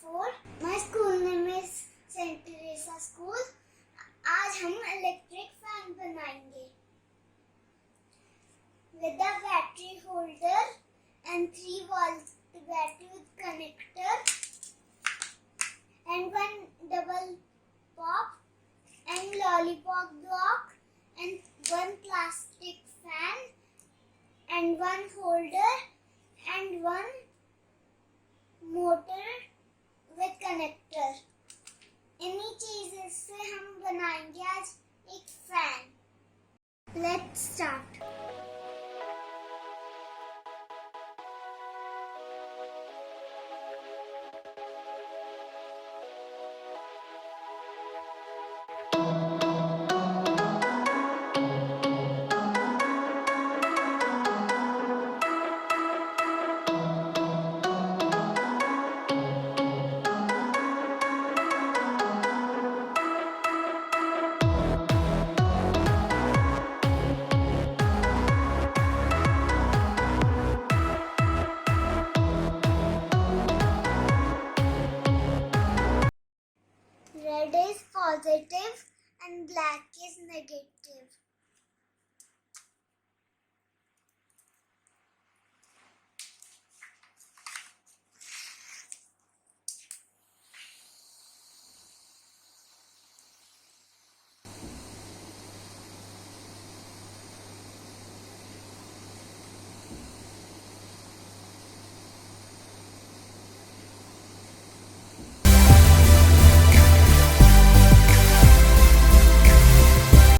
4. My school name is Teresa School. आज हम electric fan बनाएंगे with a battery holder and 3 volts battery with connector and one double pop and lollipop block and one plastic fan and one holder and one motor with connector. इन्हीं चीज़ों से हम बनाएंगे आज एक fan. Let's start. Red is positive and black is negative.